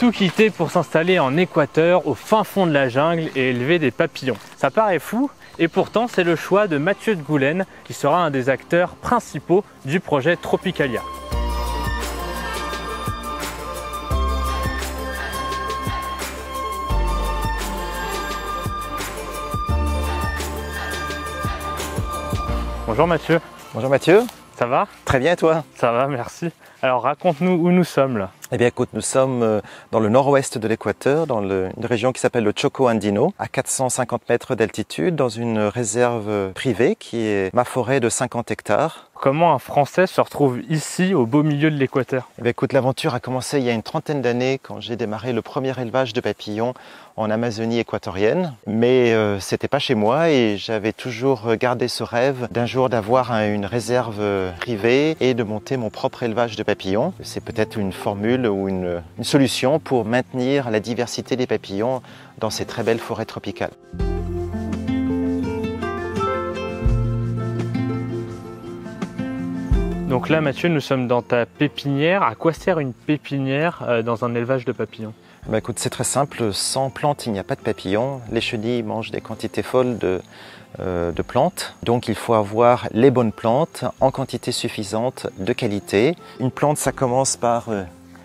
tout quitté pour s'installer en Équateur, au fin fond de la jungle et élever des papillons. Ça paraît fou, et pourtant c'est le choix de Mathieu de Goulaine qui sera un des acteurs principaux du projet Tropicalia. Bonjour Mathieu. Bonjour Mathieu. Ça va? Très bien et toi? Ça va, merci. Alors raconte-nous où nous sommes là. Eh bien écoute, nous sommes dans le nord-ouest de l'Équateur, dans une région qui s'appelle le Choco Andino, à 450 mètres d'altitude, dans une réserve privée qui est ma forêt de 50 hectares. Comment un Français se retrouve ici, au beau milieu de l'Équateur? Eh bien écoute, l'aventure a commencé il y a une trentaine d'années quand j'ai démarré le premier élevage de papillons en Amazonie équatorienne. Mais c'était pas chez moi et j'avais toujours gardé ce rêve d'un jour d'avoir une réserve privée et de monter mon propre élevage de papillons. C'est peut-être une formule ou une solution pour maintenir la diversité des papillons dans ces très belles forêts tropicales. Donc là Mathieu, nous sommes dans ta pépinière. À quoi sert une pépinière dans un élevage de papillons? Bah écoute, c'est très simple, sans plantes il n'y a pas de papillons. Les chenilles mangent des quantités folles de plantes, donc il faut avoir les bonnes plantes en quantité suffisante, de qualité. Une plante, ça commence par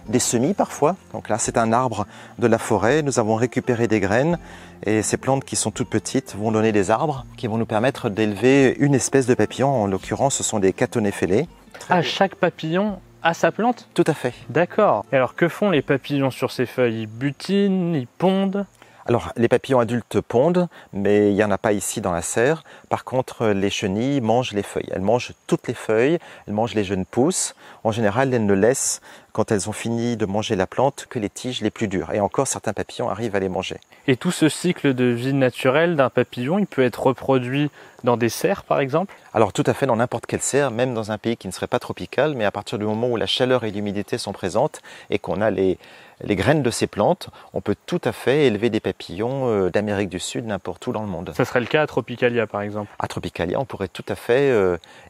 des semis parfois, donc là c'est un arbre de la forêt, nous avons récupéré des graines et ces plantes qui sont toutes petites vont donner des arbres qui vont nous permettre d'élever une espèce de papillon, en l'occurrence ce sont des catonéphelés. Ah, chaque papillon a sa plante? Tout à fait. D'accord. Et alors que font les papillons sur ces feuilles? Ils butinent, ils pondent? Alors, les papillons adultes pondent, mais il n'y en a pas ici dans la serre. Par contre, les chenilles mangent les feuilles. Elles mangent toutes les feuilles, elles mangent les jeunes pousses. En général, elles ne laissent, quand elles ont fini de manger la plante, que les tiges les plus dures. Et encore, certains papillons arrivent à les manger. Et tout ce cycle de vie naturelle d'un papillon, il peut être reproduit dans des serres, par exemple? Alors, tout à fait, dans n'importe quelle serre, même dans un pays qui ne serait pas tropical, mais à partir du moment où la chaleur et l'humidité sont présentes et qu'on a les graines de ces plantes, on peut tout à fait élever des papillons d'Amérique du Sud n'importe où dans le monde. Ça serait le cas à Tropicalia par exemple? À Tropicalia, on pourrait tout à fait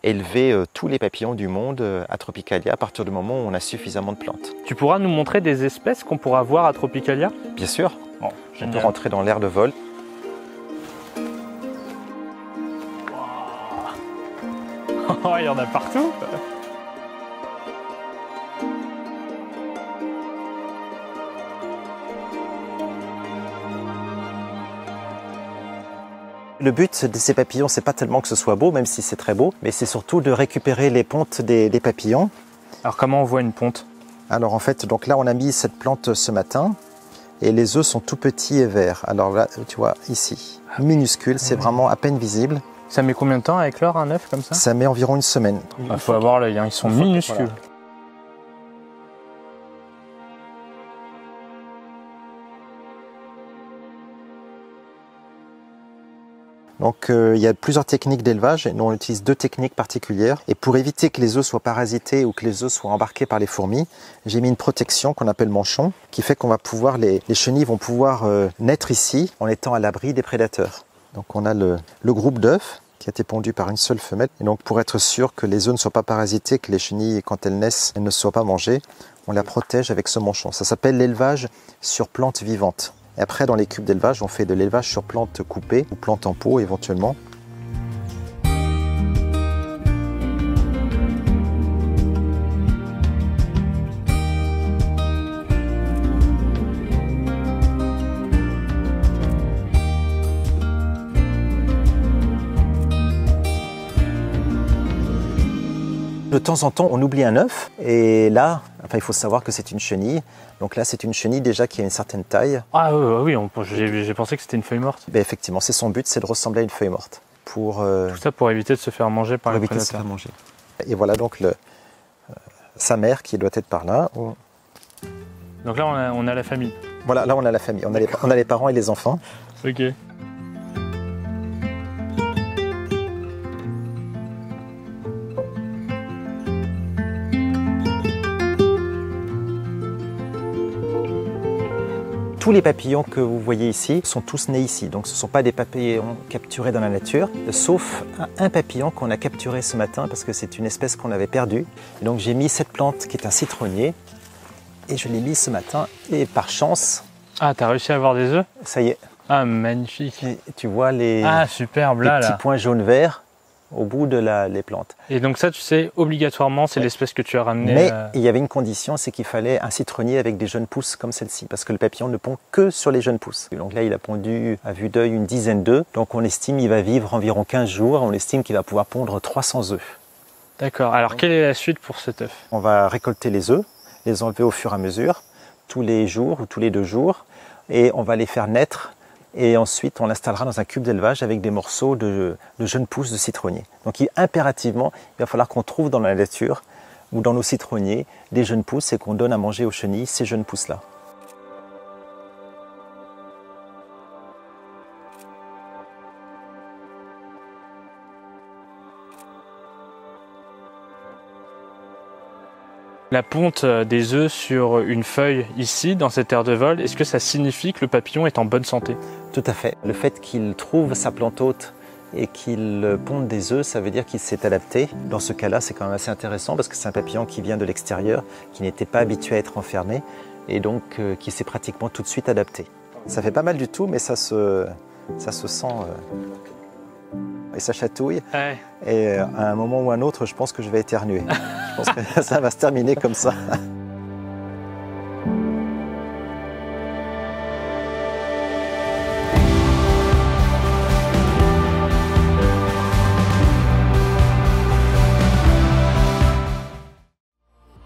élever tous les papillons du monde à Tropicalia à partir du moment où on a suffisamment de plantes. Tu pourras nous montrer des espèces qu'on pourra voir à Tropicalia? Bien sûr, Bon, on peut rentrer dans l'aire de vol. Oh, il y en a partout! Le but de ces papillons, c'est pas tellement que ce soit beau, même si c'est très beau, mais c'est surtout de récupérer les pontes des papillons. Alors comment on voit une ponte? Alors en fait, donc là on a mis cette plante ce matin et les œufs sont tout petits et verts. Alors là, tu vois, ici, minuscule, c'est vraiment à peine visible. Ça met combien de temps à éclore un œuf comme ça? Ça met environ une semaine. Il faut avoir l'œil, hein. Ils sont minuscules. Voilà. Donc il y a plusieurs techniques d'élevage et nous on utilise deux techniques particulières. Et pour éviter que les œufs soient parasités ou que les œufs soient embarqués par les fourmis, j'ai mis une protection qu'on appelle manchon, qui fait qu'on va pouvoir, les chenilles vont pouvoir naître ici en étant à l'abri des prédateurs. Donc on a le groupe d'œufs qui a été pondu par une seule femelle. Et donc pour être sûr que les œufs ne soient pas parasités, que les chenilles quand elles naissent, elles ne soient pas mangées, on la protège avec ce manchon. Ça s'appelle l'élevage sur plantes vivantes. Et après, dans les cubes d'élevage, on fait de l'élevage sur plantes coupées ou plantes en pot éventuellement. De temps en temps, on oublie un œuf et là, il faut savoir que c'est une chenille. Donc là, c'est une chenille déjà qui a une certaine taille. Ah oui, j'ai pensé que c'était une feuille morte. Ben effectivement, c'est son but, c'est de ressembler à une feuille morte. Tout ça pour éviter de se faire manger par les prédateurs. De se faire manger. Et voilà donc sa mère qui doit être par là. Donc là, on a la famille. Voilà, là on a la famille. On a les parents et les enfants. Ok. Tous les papillons que vous voyez ici sont tous nés ici, donc ce ne sont pas des papillons capturés dans la nature, sauf un papillon qu'on a capturé ce matin parce que c'est une espèce qu'on avait perdue. Et donc j'ai mis cette plante qui est un citronnier Et je l'ai mis ce matin et par chance... Ah, t'as réussi à avoir des œufs? Ça y est. Ah, magnifique. Et tu vois les, superbe, les petits points jaune-vert au bout de les plantes. Et donc ça, tu sais, obligatoirement, c'est l'espèce que tu as ramenée. Mais il y avait une condition, c'est qu'il fallait un citronnier avec des jeunes pousses comme celle-ci, parce que le papillon ne pond que sur les jeunes pousses. Donc là, il a pondu à vue d'œil une dizaine d'œufs. Donc on estime qu'il va vivre environ 15 jours. On estime qu'il va pouvoir pondre 300 œufs. D'accord. Alors quelle est la suite pour cet œuf? On va récolter les œufs, les enlever au fur et à mesure, tous les jours ou tous les 2 jours, et on va les faire naître. Et ensuite, on l'installera dans un cube d'élevage avec des morceaux de jeunes pousses de citronniers. Donc impérativement, il va falloir qu'on trouve dans la nature ou dans nos citronniers des jeunes pousses et qu'on donne à manger aux chenilles ces jeunes pousses-là. La ponte des œufs sur une feuille ici, dans cette aire de vol, est-ce que ça signifie que le papillon est en bonne santé? Tout à fait. Le fait qu'il trouve sa plante hôte et qu'il ponde des œufs, ça veut dire qu'il s'est adapté. Dans ce cas-là, c'est quand même assez intéressant parce que c'est un papillon qui vient de l'extérieur, qui n'était pas habitué à être enfermé et donc qui s'est pratiquement tout de suite adapté. Ça fait pas mal du tout, mais ça se sent et ça chatouille. Ouais. Et à un moment ou un autre, je pense que je vais éternuer. Je pense que ça va se terminer comme ça.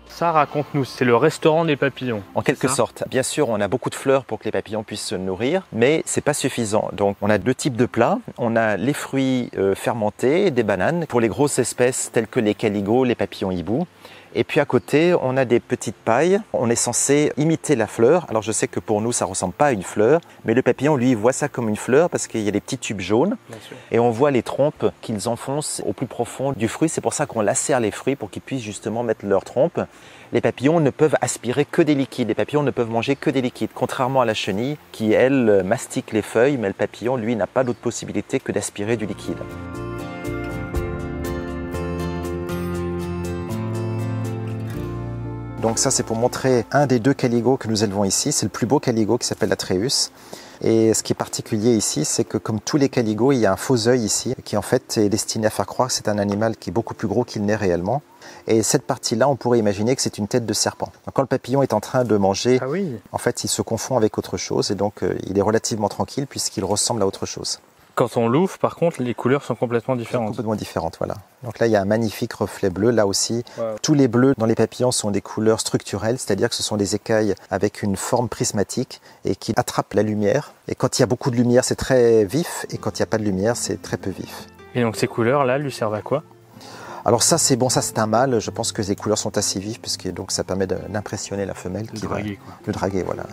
Ça, raconte-nous, c'est le restaurant des papillons. En quelque sorte. Bien sûr, on a beaucoup de fleurs pour que les papillons puissent se nourrir, mais c'est pas suffisant. Donc, on a 2 types de plats. On a les fruits fermentés, des bananes, pour les grosses espèces telles que les caligots, les papillons hiboux. Et puis à côté, on a des petites pailles. On est censé imiter la fleur. Alors je sais que pour nous, ça ressemble pas à une fleur, mais le papillon, lui, voit ça comme une fleur parce qu'il y a des petits tubes jaunes. Et on voit les trompes qu'ils enfoncent au plus profond du fruit. C'est pour ça qu'on lacère les fruits pour qu'ils puissent justement mettre leurs trompes. Les papillons ne peuvent aspirer que des liquides. Les papillons ne peuvent manger que des liquides, contrairement à la chenille qui, elle, mastique les feuilles, mais le papillon, lui, n'a pas d'autre possibilité que d'aspirer du liquide. Donc ça, c'est pour montrer un des 2 caligots que nous élevons ici. C'est le plus beau caligot qui s'appelle l'Atreus. Et ce qui est particulier ici, c'est que comme tous les caligots, il y a un faux œil ici, qui en fait est destiné à faire croire que c'est un animal qui est beaucoup plus gros qu'il n'est réellement. Et cette partie-là, on pourrait imaginer que c'est une tête de serpent. Donc, quand le papillon est en train de manger, en fait, il se confond avec autre chose. Et donc, il est relativement tranquille puisqu'il ressemble à autre chose. Quand on l'ouvre, par contre, les couleurs sont complètement différentes. Complètement différentes, voilà. Donc là, il y a un magnifique reflet bleu. Là aussi, tous les bleus dans les papillons sont des couleurs structurelles, c'est-à-dire que ce sont des écailles avec une forme prismatique et qui attrapent la lumière. Et quand il y a beaucoup de lumière, c'est très vif. Et quand il n'y a pas de lumière, c'est très peu vif. Et donc ces couleurs-là lui servent à quoi? Alors ça, c'est bon, ça c'est un mâle. Je pense que les couleurs sont assez vives puisque donc ça permet d'impressionner la femelle. De draguer, quoi. De draguer, voilà.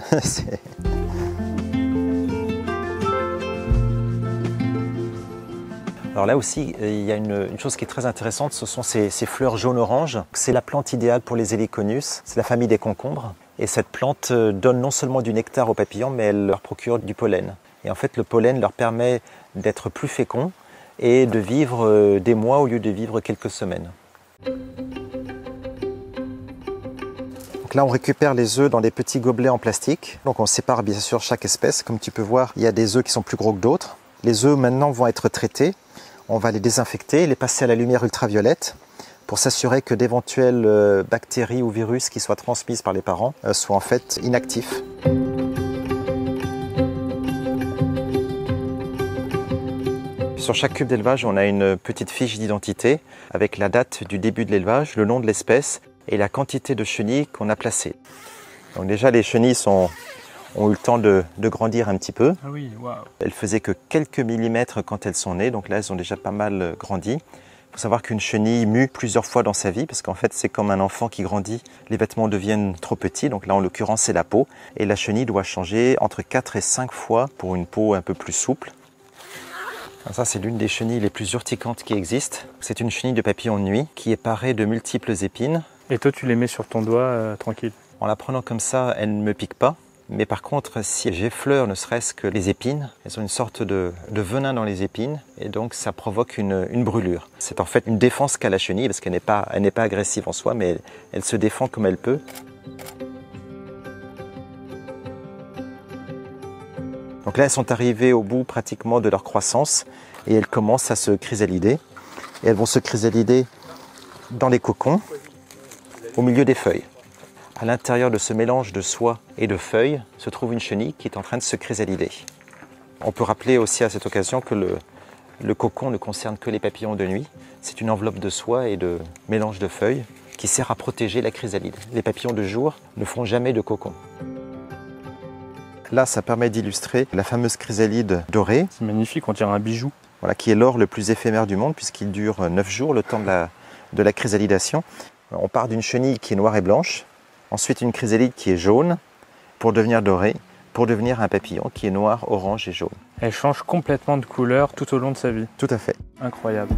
Alors là aussi, il y a une chose qui est très intéressante, ce sont ces fleurs jaune-orange. C'est la plante idéale pour les Heliconus, c'est la famille des concombres. Et cette plante donne non seulement du nectar aux papillons, mais elle leur procure du pollen. Et en fait, le pollen leur permet d'être plus féconds et de vivre des mois au lieu de vivre quelques semaines. Donc là, on récupère les œufs dans des petits gobelets en plastique. Donc on sépare bien sûr chaque espèce. Comme tu peux voir, il y a des œufs qui sont plus gros que d'autres. Les œufs maintenant vont être traités. On va les désinfecter, les passer à la lumière ultraviolette pour s'assurer que d'éventuelles bactéries ou virus qui soient transmises par les parents soient en fait inactifs. Sur chaque cube d'élevage, on a une petite fiche d'identité avec la date du début de l'élevage, le nom de l'espèce et la quantité de chenilles qu'on a placées. Donc déjà, les chenilles ont eu le temps de grandir un petit peu. Ah oui, waouh. Elles faisaient que quelques millimètres quand elles sont nées, donc là elles ont déjà pas mal grandi. Il faut savoir qu'une chenille mue plusieurs fois dans sa vie, parce qu'en fait c'est comme un enfant qui grandit, les vêtements deviennent trop petits, donc là en l'occurrence c'est la peau, et la chenille doit changer entre 4 et 5 fois pour une peau un peu plus souple. Alors ça c'est l'une des chenilles les plus urticantes qui existent. C'est une chenille de papillon de nuit qui est parée de multiples épines. Et toi tu les mets sur ton doigt tranquille? En la prenant comme ça, elle ne me pique pas. Mais par contre, si j'effleure ne serait-ce que les épines, elles ont une sorte de venin dans les épines et donc ça provoque une brûlure. C'est en fait une défense qu'a la chenille parce qu'elle n'est pas agressive en soi, mais elle se défend comme elle peut. Donc là, elles sont arrivées au bout pratiquement de leur croissance et elles commencent à se chrysalider. Et elles vont se chrysalider dans les cocons, au milieu des feuilles. À l'intérieur de ce mélange de soie et de feuilles se trouve une chenille qui est en train de se chrysalider. On peut rappeler aussi à cette occasion que le cocon ne concerne que les papillons de nuit. C'est une enveloppe de soie et de mélange de feuilles qui sert à protéger la chrysalide. Les papillons de jour ne font jamais de cocon. Là, ça permet d'illustrer la fameuse chrysalide dorée. C'est magnifique, on dirait un bijou. Voilà, qui est l'or le plus éphémère du monde puisqu'il dure 9 jours, le temps de la chrysalidation. On part d'une chenille qui est noire et blanche, ensuite une chrysalide qui est jaune pour devenir dorée, pour devenir un papillon qui est noir, orange et jaune. Elle change complètement de couleur tout au long de sa vie. Tout à fait. Incroyable.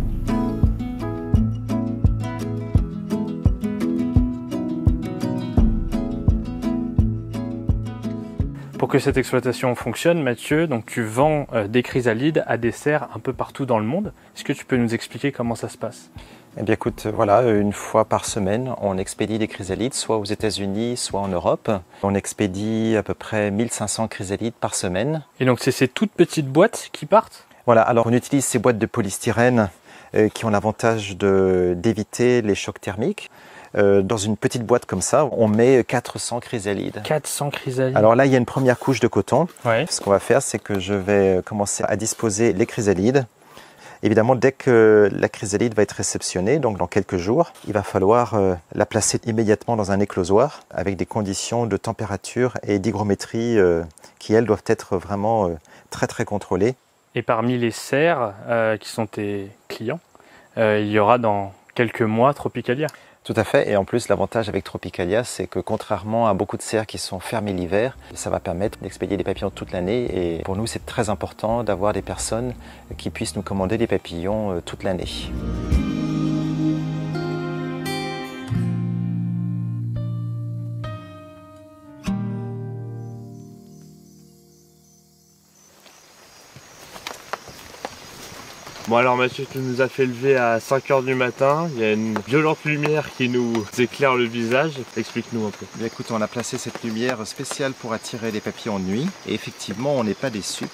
Pour que cette exploitation fonctionne, Mathieu, donc tu vends des chrysalides à des serres un peu partout dans le monde. Est-ce que tu peux nous expliquer comment ça se passe? Eh bien écoute, voilà, une fois par semaine, on expédie des chrysalides, soit aux États-Unis, soit en Europe. On expédie à peu près 1500 chrysalides par semaine. Et donc c'est ces toutes petites boîtes qui partent? Voilà, alors on utilise ces boîtes de polystyrène qui ont l'avantage d'éviter les chocs thermiques. Dans une petite boîte comme ça, on met 400 chrysalides. 400 chrysalides. Alors là, il y a une première couche de coton. Ouais. Ce qu'on va faire, c'est que je vais commencer à disposer les chrysalides. Évidemment, dès que la chrysalide va être réceptionnée, donc dans quelques jours, il va falloir la placer immédiatement dans un éclosoir avec des conditions de température et d'hygrométrie qui, elles, doivent être vraiment très très contrôlées. Et parmi les serres qui sont tes clients, il y aura dans quelques mois Tropicalia. Tout à fait, et en plus l'avantage avec Tropicalia, c'est que contrairement à beaucoup de serres qui sont fermées l'hiver, ça va permettre d'expédier des papillons toute l'année et pour nous c'est très important d'avoir des personnes qui puissent nous commander des papillons toute l'année. Bon alors Mathieu, tu nous as fait lever à 5 h du matin, il y a une violente lumière qui nous éclaire le visage, explique-nous un peu. Bien, écoute, on a placé cette lumière spéciale pour attirer les papillons de nuit et effectivement on n'est pas déçus.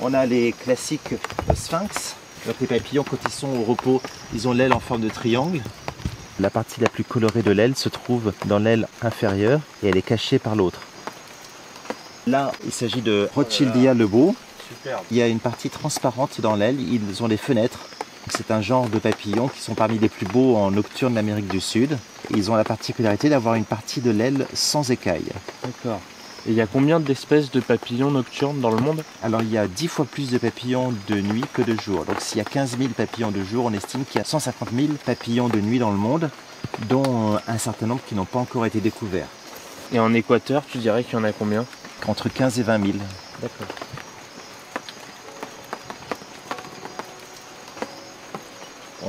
On a les classiques sphinx, donc les papillons quand ils sont au repos, ils ont l'aile en forme de triangle. La partie la plus colorée de l'aile se trouve dans l'aile inférieure et elle est cachée par l'autre. Là il s'agit de Rothschildia le beau. Superbe. Il y a une partie transparente dans l'aile, ils ont des fenêtres. C'est un genre de papillons qui sont parmi les plus beaux en nocturne d'Amérique du Sud. Ils ont la particularité d'avoir une partie de l'aile sans écailles. D'accord. Et il y a combien d'espèces de papillons nocturnes dans le monde? Alors il y a 10 fois plus de papillons de nuit que de jour. Donc s'il y a 15 000 papillons de jour, on estime qu'il y a 150 000 papillons de nuit dans le monde, dont un certain nombre qui n'ont pas encore été découverts. Et en Équateur, tu dirais qu'il y en a combien? Entre 15 et 20 000. D'accord.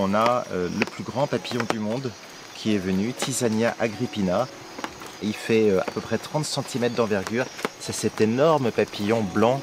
On a le plus grand papillon du monde qui est venu, Thysania agrippina. Il fait à peu près 30 cm d'envergure. C'est cet énorme papillon blanc.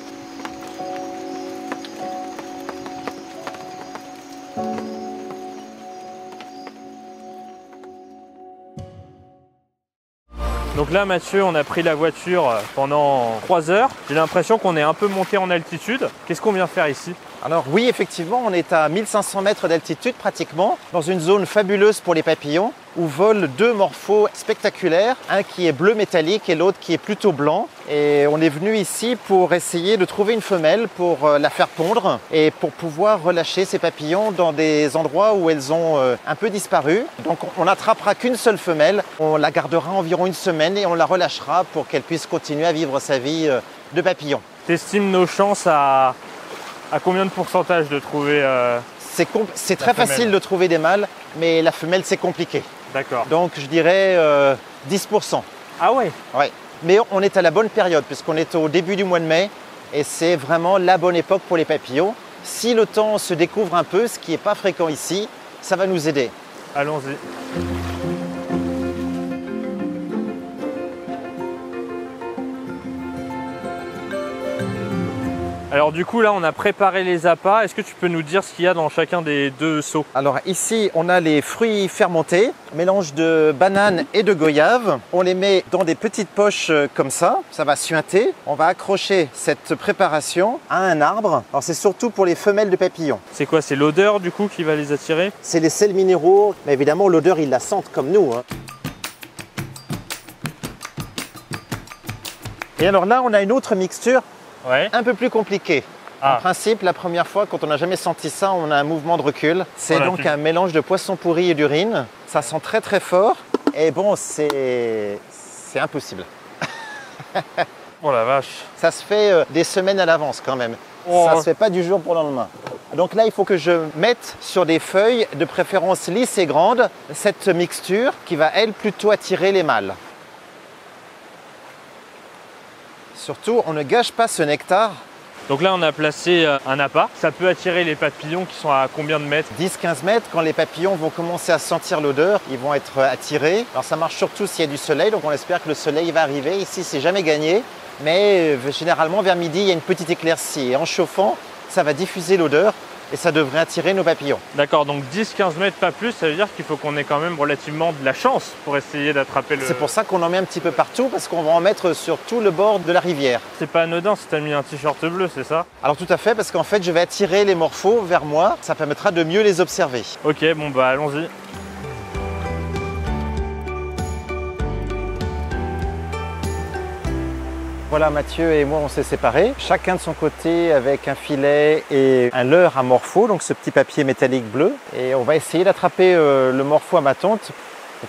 Donc là Mathieu, on a pris la voiture pendant 3 heures. J'ai l'impression qu'on est un peu monté en altitude. Qu'est-ce qu'on vient faire ici? Alors oui, effectivement, on est à 1500 mètres d'altitude pratiquement, dans une zone fabuleuse pour les papillons, où volent deux morphos spectaculaires, un qui est bleu métallique et l'autre qui est plutôt blanc. Et on est venu ici pour essayer de trouver une femelle pour la faire pondre et pour pouvoir relâcher ces papillons dans des endroits où elles ont un peu disparu. Donc on n'attrapera qu'une seule femelle, on la gardera environ une semaine et on la relâchera pour qu'elle puisse continuer à vivre sa vie de papillon. T'estimes nos chances à combien de pourcentage de trouver C'est très facile de trouver des mâles, mais la femelle c'est compliqué. D'accord. Donc je dirais 10%. Ah ouais? Ouais. Mais on est à la bonne période puisqu'on est au début du mois de mai et c'est vraiment la bonne époque pour les papillons. Si le temps se découvre un peu, ce qui n'est pas fréquent ici, ça va nous aider. Allons-y. Alors du coup là on a préparé les appâts, est-ce que tu peux nous dire ce qu'il y a dans chacun des 2 seaux? Alors ici, on a les fruits fermentés, mélange de bananes et de goyave. On les met dans des petites poches comme ça va suinter. On va accrocher cette préparation à un arbre. Alors c'est surtout pour les femelles de papillons. C'est quoi? C'est l'odeur du coup qui va les attirer? C'est les sels minéraux, mais évidemment l'odeur ils la sentent comme nous. Et alors là, on a une autre mixture un peu plus compliquée. En principe, la première fois, quand on n'a jamais senti ça, on a un mouvement de recul. C'est donc un mélange de poisson pourri et d'urine. Ça sent très très fort. Et bon, c'est impossible. Oh la vache. Ça se fait des semaines à l'avance quand même. Ça ne se fait pas du jour pour le lendemain. Donc là, il faut que je mette sur des feuilles, de préférence lisses et grandes, cette mixture qui va, elle, plutôt attirer les mâles. Surtout, on ne gâche pas ce nectar. Donc là, on a placé un appât. Ça peut attirer les papillons qui sont à combien de mètres? 10-15 mètres. Quand les papillons vont commencer à sentir l'odeur, ils vont être attirés. Alors ça marche surtout s'il y a du soleil, donc on espère que le soleil va arriver. Ici, c'est jamais gagné, mais généralement vers midi, il y a une petite éclaircie. Et en chauffant, ça va diffuser l'odeur et ça devrait attirer nos papillons. D'accord, donc 10-15 mètres, pas plus, ça veut dire qu'il faut qu'on ait quand même relativement de la chance pour essayer d'attraper le... C'est pour ça qu'on en met un petit peu partout, parce qu'on va en mettre sur tout le bord de la rivière. C'est pas anodin si tu as mis un t-shirt bleu, c'est ça? Alors tout à fait, parce qu'en fait, je vais attirer les morphos vers moi. Ça permettra de mieux les observer. Ok, bon bah allons-y. Voilà, Mathieu et moi, on s'est séparés, chacun de son côté avec un filet et un leurre à morpho, donc ce petit papier métallique bleu. Et on va essayer d'attraper le morpho à ma tonte.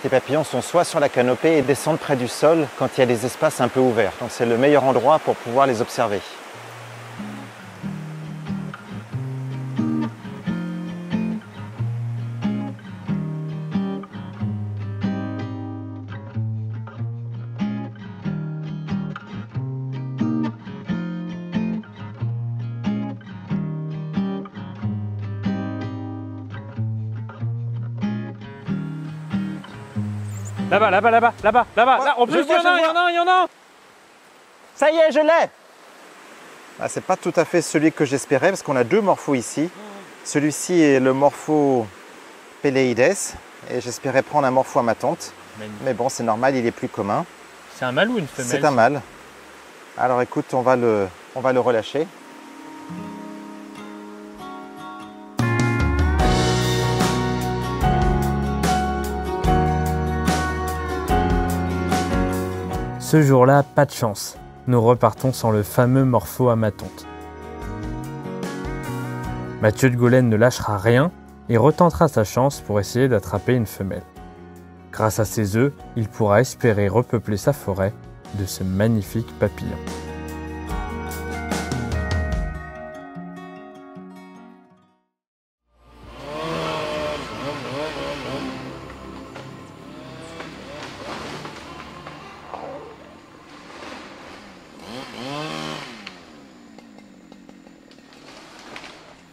Les papillons sont soit sur la canopée et descendent près du sol quand il y a des espaces un peu ouverts. Donc c'est le meilleur endroit pour pouvoir les observer. Là-bas, là-bas, là-bas, là-bas, là-bas, là, en plus il y en a. Ça y est, je l'ai. Ah, c'est pas tout à fait celui que j'espérais parce qu'on a 2 morphos ici. Celui-ci est le morpho Peleides et j'espérais prendre un morpho à ma tonte. Mais bon, c'est normal, il est plus commun. C'est un mâle ou une femelle? C'est un mâle. Alors écoute, on va le relâcher. Ce jour-là, pas de chance. Nous repartons sans le fameux morpho à ma tonte. Mathieu de Golène ne lâchera rien et retentera sa chance pour essayer d'attraper une femelle. Grâce à ses œufs, il pourra espérer repeupler sa forêt de ce magnifique papillon.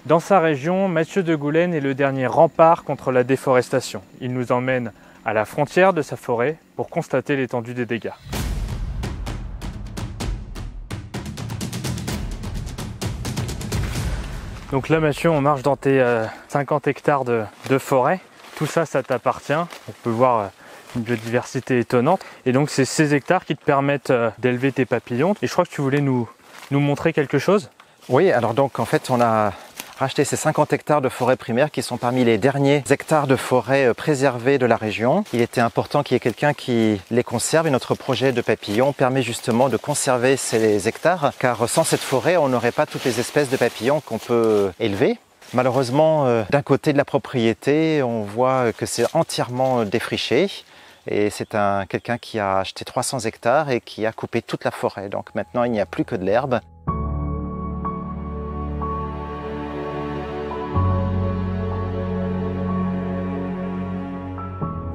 Dans sa région, Mathieu de Golène est le dernier rempart contre la déforestation. Il nous emmène à la frontière de sa forêt pour constater l'étendue des dégâts. Donc là Mathieu, on marche dans tes 50 hectares de forêt. Tout ça, ça t'appartient. On peut voir une biodiversité étonnante. Et donc c'est ces hectares qui te permettent d'élever tes papillons. Et je crois que tu voulais nous montrer quelque chose. Oui, alors donc en fait on a racheter ces 50 hectares de forêt primaire qui sont parmi les derniers hectares de forêt préservés de la région. Il était important qu'il y ait quelqu'un qui les conserve et notre projet de papillons permet justement de conserver ces hectares car sans cette forêt, on n'aurait pas toutes les espèces de papillons qu'on peut élever. Malheureusement, d'un côté de la propriété, on voit que c'est entièrement défriché. Et c'est quelqu'un qui a acheté 300 hectares et qui a coupé toute la forêt. Donc maintenant, il n'y a plus que de l'herbe.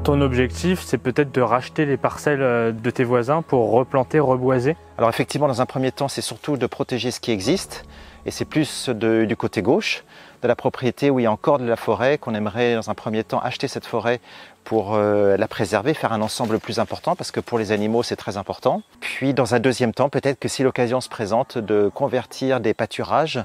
Ton objectif, c'est peut-être de racheter les parcelles de tes voisins pour replanter, reboiser? Alors effectivement, dans un premier temps, c'est surtout de protéger ce qui existe, et c'est plus du côté gauche de la propriété où il y a encore de la forêt, qu'on aimerait dans un premier temps acheter cette forêt pour la préserver, faire un ensemble plus important, parce que pour les animaux c'est très important. Puis dans un deuxième temps, peut-être que si l'occasion se présente, de convertir des pâturages,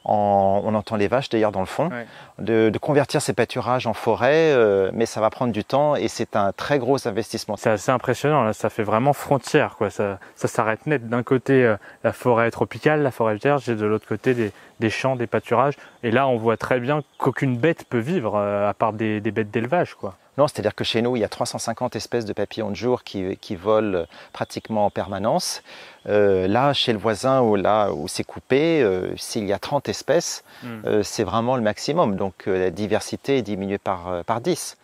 on entend les vaches d'ailleurs dans le fond, Ouais. de convertir ces pâturages en forêt, mais ça va prendre du temps et c'est un très gros investissement. C'est assez impressionnant, là, ça fait vraiment frontière, quoi. Ça s'arrête net. D'un côté, la forêt tropicale, la forêt vierge, et de l'autre côté, des champs, des pâturages. Et là, on voit très bien qu'aucune bête peut vivre, à part des bêtes d'élevage, quoi. Non, c'est-à-dire que chez nous, il y a 350 espèces de papillons de jour qui volent pratiquement en permanence. Là, chez le voisin où c'est coupé, s'il y a 30 espèces, c'est vraiment le maximum. Donc la diversité est diminuée par 10.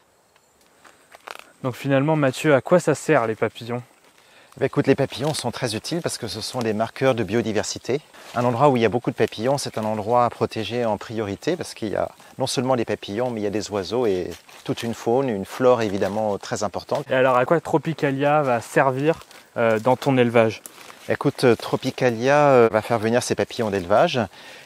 Donc finalement, Mathieu, à quoi ça sert les papillons? Ben, écoute, les papillons sont très utiles parce que ce sont des marqueurs de biodiversité. Un endroit où il y a beaucoup de papillons, c'est un endroit à protéger en priorité parce qu'il y a non seulement des papillons, mais il y a des oiseaux et toute une faune, une flore évidemment très importante. Et alors, à quoi Tropicalia va servir dans ton élevage? Écoute, Tropicalia va faire venir ces papillons d'élevage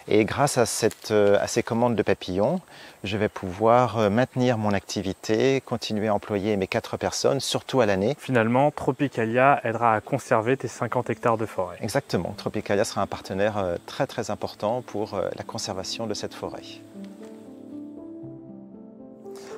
et grâce à ces commandes de papillons, je vais pouvoir maintenir mon activité, continuer à employer mes 4 personnes, surtout à l'année. Finalement, Tropicalia aidera à conserver tes 50 hectares de forêt. Exactement, Tropicalia sera un partenaire très très important pour la conservation de cette forêt.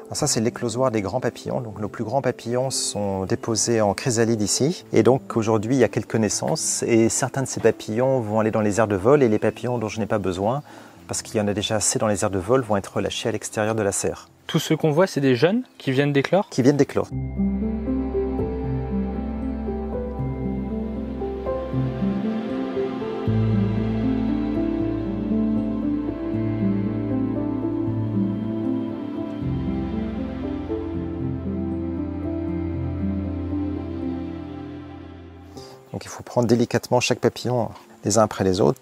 Alors ça, c'est l'éclosoir des grands papillons. Donc, nos plus grands papillons sont déposés en chrysalide ici. Et donc aujourd'hui, il y a quelques naissances. Et certains de ces papillons vont aller dans les aires de vol. Et les papillons dont je n'ai pas besoin, parce qu'il y en a déjà assez dans les aires de vol, vont être relâchés à l'extérieur de la serre. Tous ceux qu'on voit, c'est des jeunes qui viennent d'éclore? Qui viennent d'éclore. Donc il faut prendre délicatement chaque papillon les uns après les autres.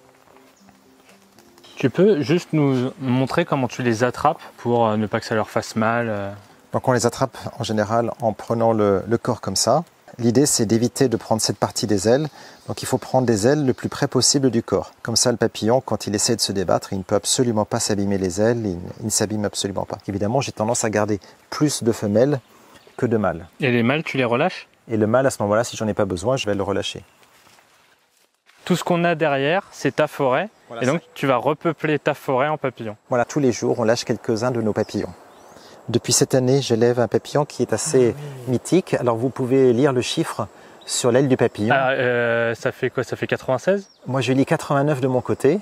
Tu peux juste nous montrer comment tu les attrapes pour ne pas que ça leur fasse mal? Donc on les attrape en général en prenant le corps comme ça. L'idée c'est d'éviter de prendre cette partie des ailes. Donc il faut prendre des ailes le plus près possible du corps. Comme ça le papillon, quand il essaie de se débattre, il ne peut absolument pas s'abîmer les ailes, il ne s'abîme absolument pas. Évidemment, j'ai tendance à garder plus de femelles que de mâles. Et les mâles, tu les relâches? Et le mâle, à ce moment-là, si j'en ai pas besoin, je vais le relâcher. Tout ce qu'on a derrière, c'est ta forêt. Voilà, et donc, tu vas repeupler ta forêt en papillons. Voilà, tous les jours, on lâche quelques-uns de nos papillons. Depuis cette année, j'élève un papillon qui est assez mythique. Alors, vous pouvez lire le chiffre sur l'aile du papillon. Ça fait quoi? Ça fait 96? Moi, je lis 89 de mon côté,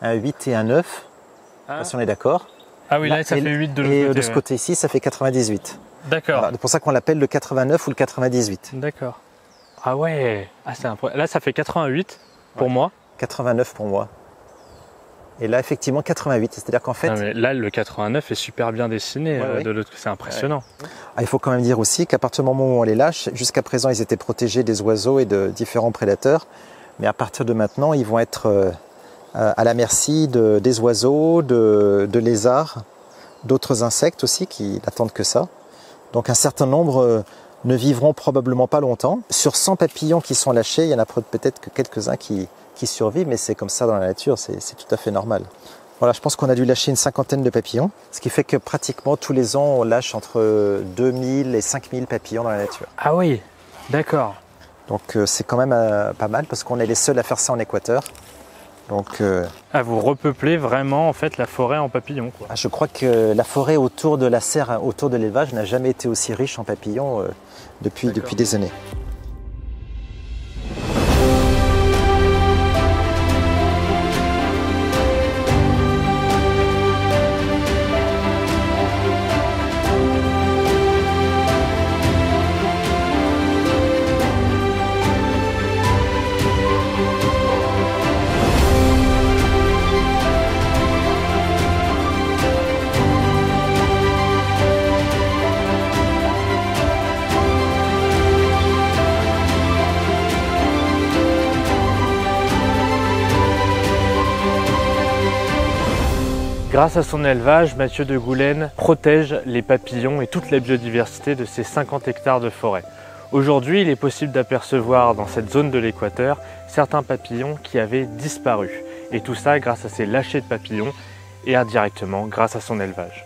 un 8 et un 9, si on est d'accord. Ah oui, là, ça fait 8 de l'autre côté. Et de ce côté-ci, ça fait 98. D'accord. Voilà, c'est pour ça qu'on l'appelle le 89 ou le 98. D'accord. Ah ouais, là ça fait 88 pour moi. 89 pour moi. Et là effectivement 88, c'est-à-dire qu'en fait... Non, mais là le 89 est super bien dessiné, de l'autre côté, c'est impressionnant. Ouais. Ah, il faut quand même dire aussi qu'à partir du moment où on les lâche, jusqu'à présent ils étaient protégés des oiseaux et de différents prédateurs, mais à partir de maintenant ils vont être à la merci des oiseaux, de lézards, d'autres insectes aussi qui n'attendent que ça. Donc un certain nombre ne vivront probablement pas longtemps. Sur 100 papillons qui sont lâchés, il y en a peut-être que quelques-uns qui survivent, mais c'est comme ça dans la nature, c'est tout à fait normal. Voilà, je pense qu'on a dû lâcher une 50aine de papillons, ce qui fait que pratiquement tous les ans, on lâche entre 2000 et 5000 papillons dans la nature. Ah oui, d'accord. Donc c'est quand même pas mal, parce qu'on est les seuls à faire ça en Équateur. Donc, vous repeuplez vraiment en fait la forêt en papillons, quoi. Je crois que la forêt autour de la serre, autour de l'élevage, n'a jamais été aussi riche en papillons depuis des années. Grâce à son élevage, Mathieu Degoulaine protège les papillons et toute la biodiversité de ses 50 hectares de forêt. Aujourd'hui, il est possible d'apercevoir dans cette zone de l'équateur certains papillons qui avaient disparu. Et tout ça grâce à ces lâchers de papillons et indirectement grâce à son élevage.